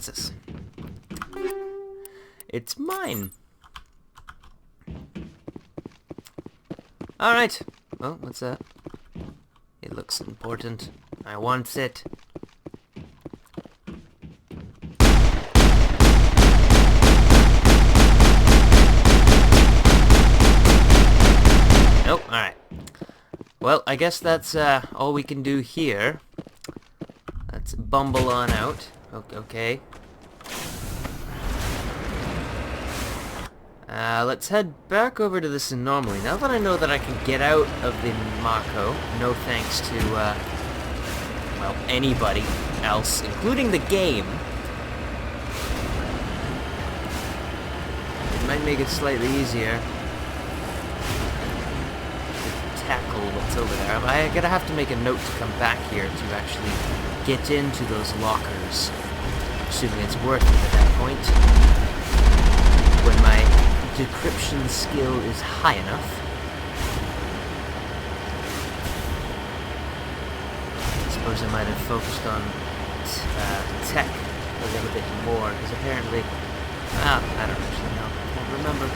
Kansas. It's mine. Alright. Well, what's that? It looks important. I want it. Nope, alright. Well, I guess that's all we can do here. Let's bumble on out. Okay. Let's head back over to this anomaly. Now that I know that I can get out of the Mako, no thanks to, well, anybody else, including the game, it might make it slightly easier to tackle what's over there. I'm gonna have to make a note to come back here to actually get into those lockers, assuming it's worth it at that point, when my decryption skill is high enough. I suppose I might have focused on tech a little bit more, because apparently, I don't actually know, I can't remember.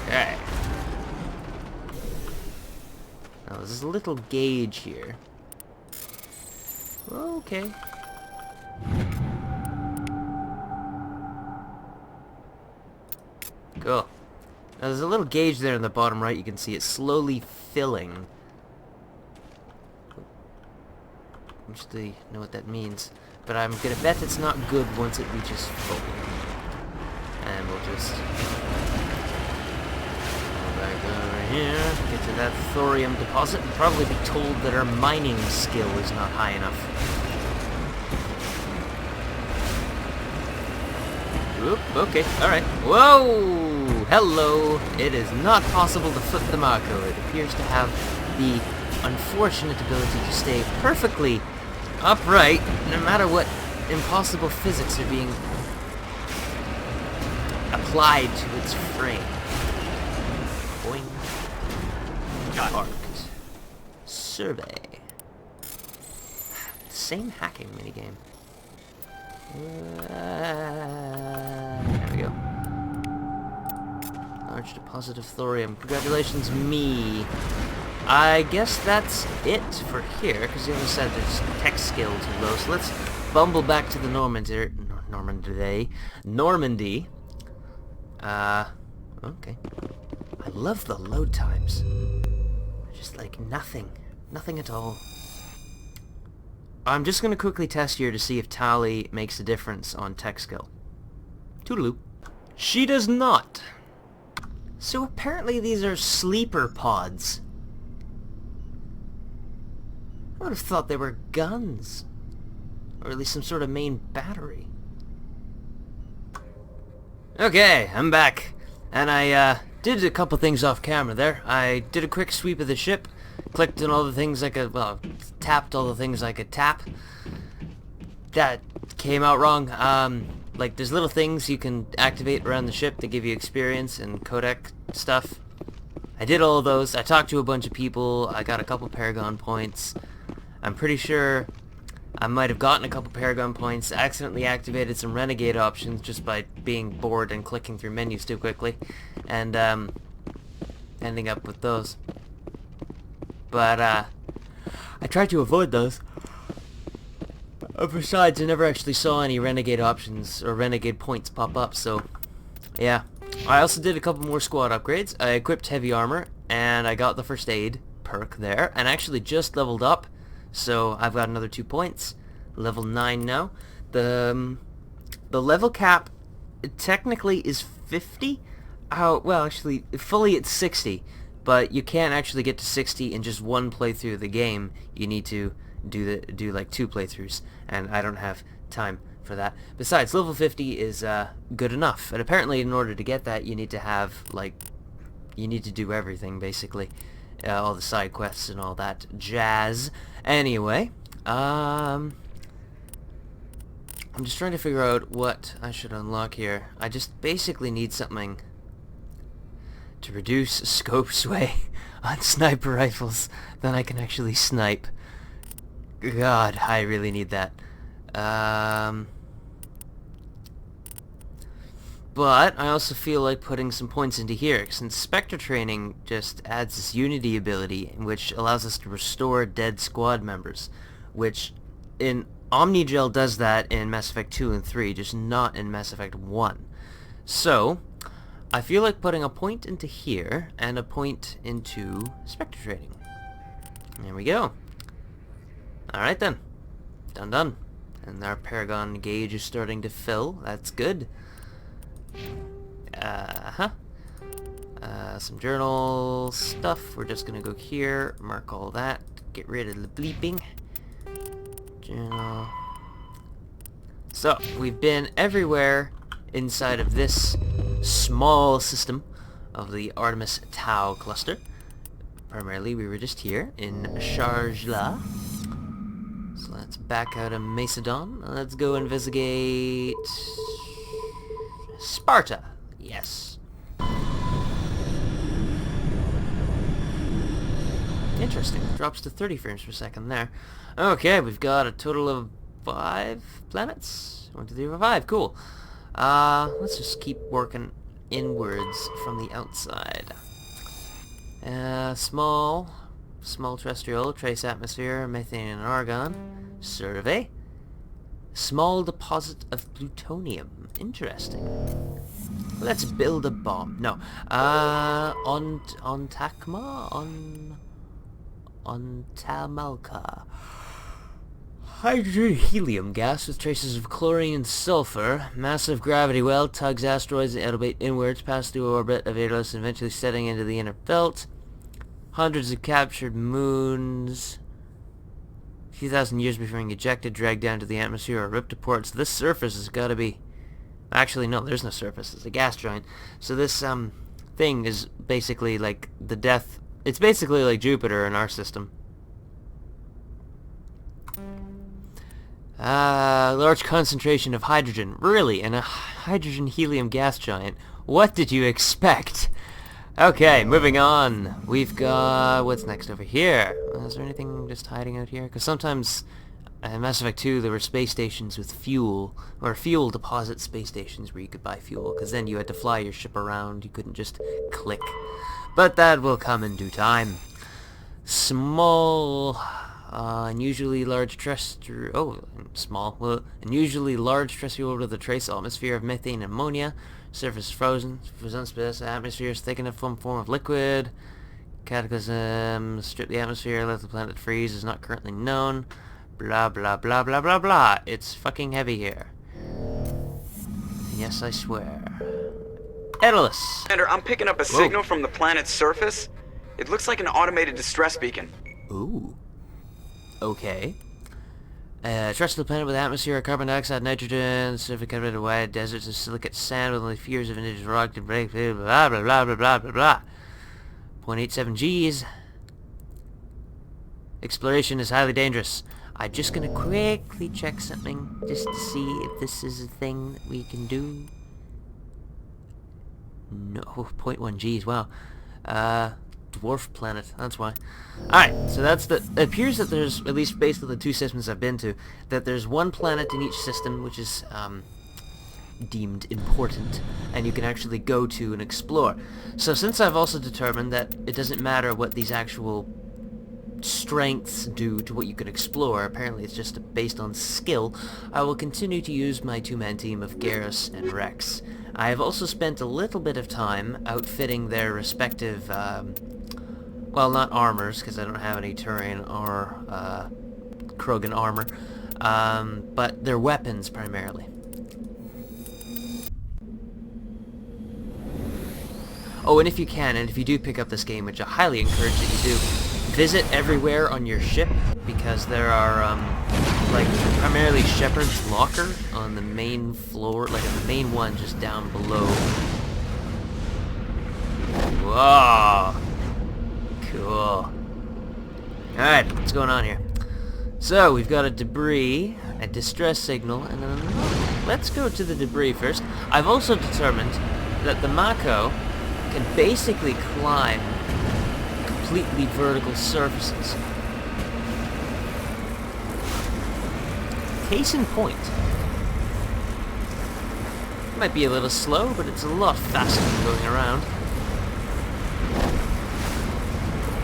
Okay. Now there's a little gauge here. Okay. Cool. Now there's a little gauge there in the bottom right. You can see it slowly filling. I actually know what that means, but I'm gonna bet it's not good once it reaches full. And we'll just go back over here, get to that thorium deposit, and probably be told that our mining skill is not high enough. Oop, okay, alright. Whoa! Hello! It is not possible to flip the Mako. It appears to have the unfortunate ability to stay perfectly upright, no matter what impossible physics are being applied to its frame. Boing. Marked. Survey. Same hacking minigame. There we go. Large deposit of thorium. Congratulations, me. I guess that's it for here, because the other side there's tech skill too low. So let's bumble back to the Normandy. Okay. I love the load times. Just like nothing at all. I'm just going to quickly test here to see if Tally makes a difference on tech skill. Toodaloo. She does not. So apparently these are sleeper pods. I would have thought they were guns. Or at least some sort of main battery. Okay, I'm back. And I did a couple things off camera there. I did a quick sweep of the ship. Clicked on all the things I could, well, tapped all the things I could tap. That came out wrong. Like, there's little things you can activate around the ship that give you experience and codec stuff. I did all of those. I talked to a bunch of people. I got a couple Paragon points. I'm pretty sure I might have gotten a couple Paragon points, accidentally activated some Renegade options just by being bored and clicking through menus too quickly, and ending up with those. But, I tried to avoid those. Besides, I never actually saw any Renegade options or Renegade points pop up, so, yeah. I also did a couple more squad upgrades. I equipped heavy armor, and I got the first aid perk there, and actually just leveled up, so I've got another 2 points. Level 9 now. The level cap technically is 50. Well, actually, fully it's 60. But you can't actually get to 60 in just one playthrough of the game. You need to do like 2 playthroughs, and I don't have time for that. Besides, level 50 is good enough, and apparently in order to get that, you need to have, like, you need to do everything, basically. All the side quests and all that jazz. Anyway, I'm just trying to figure out what I should unlock here. I just basically need something to reduce scope sway on sniper rifles, then I can actually snipe. God, I really need that. But I also feel like putting some points into here, since Spectre training just adds this unity ability, which allows us to restore dead squad members, which in Omnigel does that in Mass Effect 2 and 3, just not in Mass Effect 1. So, I feel like putting a point into here, and a point into Spectre training. There we go. Alright then. Done. And our Paragon gauge is starting to fill. That's good. Some journal stuff. We're just gonna go here, mark all that, get rid of the bleeping. Journal. So, we've been everywhere inside of this small system of the Artemis Tau cluster. Primarily, we were just here in Sharjah. So let's back out of Macedon. Let's go investigate Sparta. Yes. Interesting. Drops to 30 frames per second there. Okay, we've got a total of 5 planets. 1, 2, 3, 4, 5. Cool. Let's just keep working inwards from the outside. Small terrestrial, trace atmosphere, methane and argon. Survey. Small deposit of plutonium. Interesting. Let's build a bomb. No. On Takma? On Tamalka. Hydrogen helium gas with traces of chlorine and sulfur. Massive gravity well tugs asteroids and elevate inwards, pass through orbit of Aeolus, and eventually setting into the inner belt. Hundreds of captured moons. A few thousand years before being ejected, dragged down to the atmosphere, or ripped apart. So this surface has got to be... Actually, no, there's no surface. It's a gas giant. So this thing is basically like the death... It's basically like Jupiter in our system. Large concentration of hydrogen. Really? And a hydrogen helium gas giant. What did you expect? Okay, moving on. We've got... What's next over here? Is there anything just hiding out here? Because sometimes in Mass Effect 2 there were space stations with fuel, or fuel deposit space stations where you could buy fuel, because then you had to fly your ship around. You couldn't just click. But that will come in due time. Small... unusually large terrestrial... Oh, small. Well, unusually large terrestrial with a trace atmosphere of methane and ammonia. Surface frozen. Space atmosphere is thick enough form of liquid. Cataclysm. Strip the atmosphere. Let the planet freeze. Is not currently known. Blah blah blah blah blah blah. It's fucking heavy here. Yes, I swear. Aeolus. Commander, I'm picking up a signal from the planet's surface. It looks like an automated distress beacon. Ooh. Okay. Terrestrial planet with atmosphere of carbon dioxide, nitrogen, surface covered in wide deserts of silicate sand with only fears of indigenous rock to break, blah blah blah blah blah blah blah. 0.87 Gs. Exploration is highly dangerous. I'm just gonna quickly check something just to see if this is a thing that we can do. No, 0.1 Gs, wow. Dwarf planet, that's why. Alright, so that's the... It appears that there's, at least based on the 2 systems I've been to, that there's 1 planet in each system which is deemed important, and you can actually go to and explore. So since I've also determined that it doesn't matter what these actual strengths do to what you can explore, apparently it's just based on skill, I will continue to use my 2-man team of Garrus and Rex. I have also spent a little bit of time outfitting their respective, well, not armors, because I don't have any Turian or Krogan armor, but their weapons primarily. Oh, and if you can, and if you do pick up this game, which I highly encourage that you do, visit everywhere on your ship, because there are, like, primarily Shepard's locker on the main floor, like the main one just down below. Whoa! Cool. Alright, what's going on here? So, we've got a debris, a distress signal, and then let's go to the debris first. I've also determined that the Mako can basically climb completely vertical surfaces. Case in point. Might be a little slow, but it's a lot faster than going around.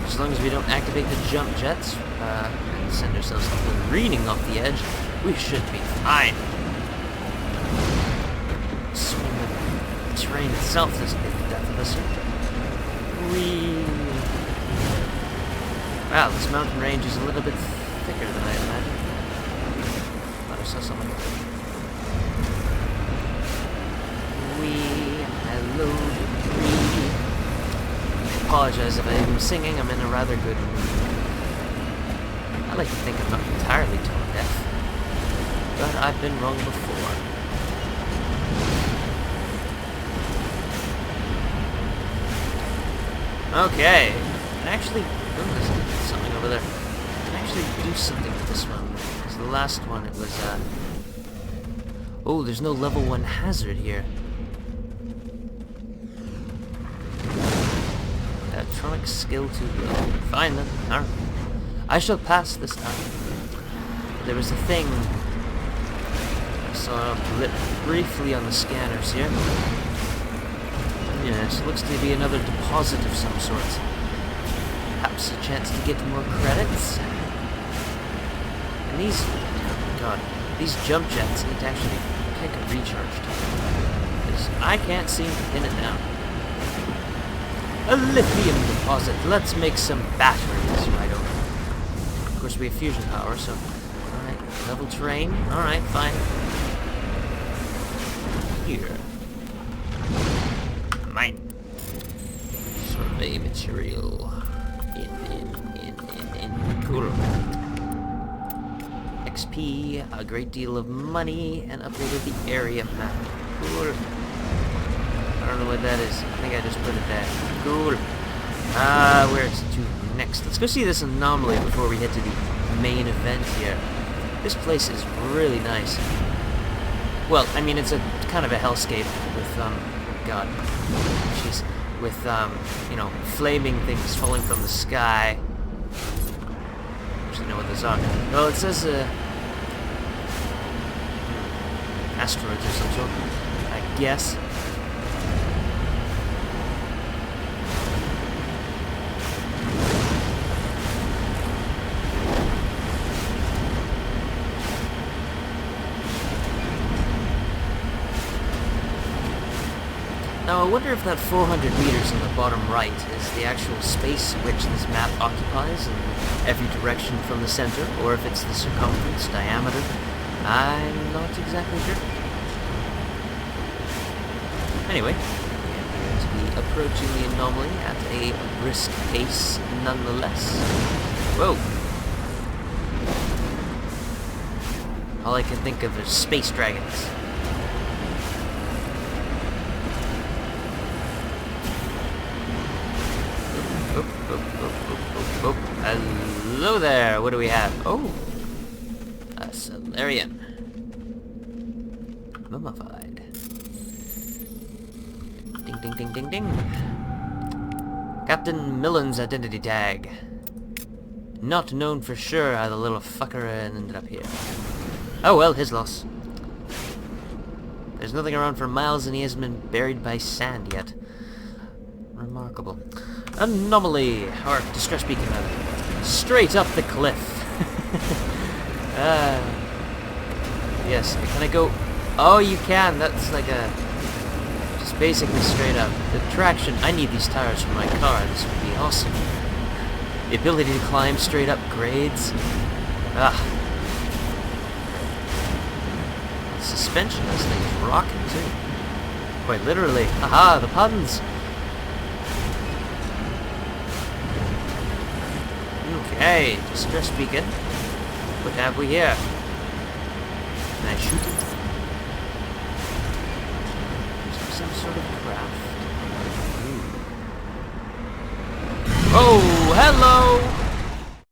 As long as we don't activate the jump jets and send ourselves careening off the edge, we should be fine. Assuming the terrain itself doesn't get the death of us. Whee! Wow, this mountain range is a little bit thicker than I imagined. Thought I saw something. Whee! Hello, whee! I apologize if I'm singing. I'm in a rather good mood. I like to think I'm not entirely tone deaf, but I've been wrong before. Okay, and actually, oh, there's something over there. I can actually do something with this one. Because the last one, it was, oh, there's no level 1 hazard here. Electronic skill too low. Fine then, alright. I shall pass this time. There was a thing I saw lit briefly on the scanners here. Yes, looks to be another deposit of some sort. Perhaps a chance to get more credits. And these, oh god, these jump jets need to actually pick a recharge time. Because I can't seem to pin it down. A lithium deposit. Let's make some batteries right over. Of course, we have fusion power, so... Alright, level terrain. Alright, fine. Here. Mine. Survey material. In. Cool. XP, a great deal of money, and updated the area map. Cool. I don't know what that is. I think I just put it there. Cool. Where's to next? Let's go see this anomaly before we head to the main event here. This place is really nice. Well, I mean, it's a kind of a hellscape with, God. Jeez. With, you know, flaming things falling from the sky. I actually know what those are. Well, it says, asteroids or some sort, I guess. Now, I wonder if that 400 meters on the bottom right is the actual space which this map occupies in every direction from the center, or if it's the circumference, diameter. I'm not exactly sure. Anyway, we appear to be approaching the anomaly at a brisk pace nonetheless. Whoa! All I can think of is space dragons. Oh, hello there. What do we have? Oh, a Saren. Mummified. Ding, ding, ding, ding, ding. Captain Millen's identity tag. Not known for sure how the little fucker ended up here. Oh well, his loss. There's nothing around for miles and he hasn't been buried by sand yet. Remarkable. Anomaly, or distress beacon rather. Straight up the cliff. Yes, can I go? Oh, you can. That's like a... just basically straight up. The traction, I need these tires for my car. This would be awesome. The ability to climb straight up grades. Ah. The suspension of this thing is rocking too. Quite literally. Aha, the puns. Okay, distress beacon. What have we here? Can I shoot it? Is there some sort of craft? Ooh. Oh, hello!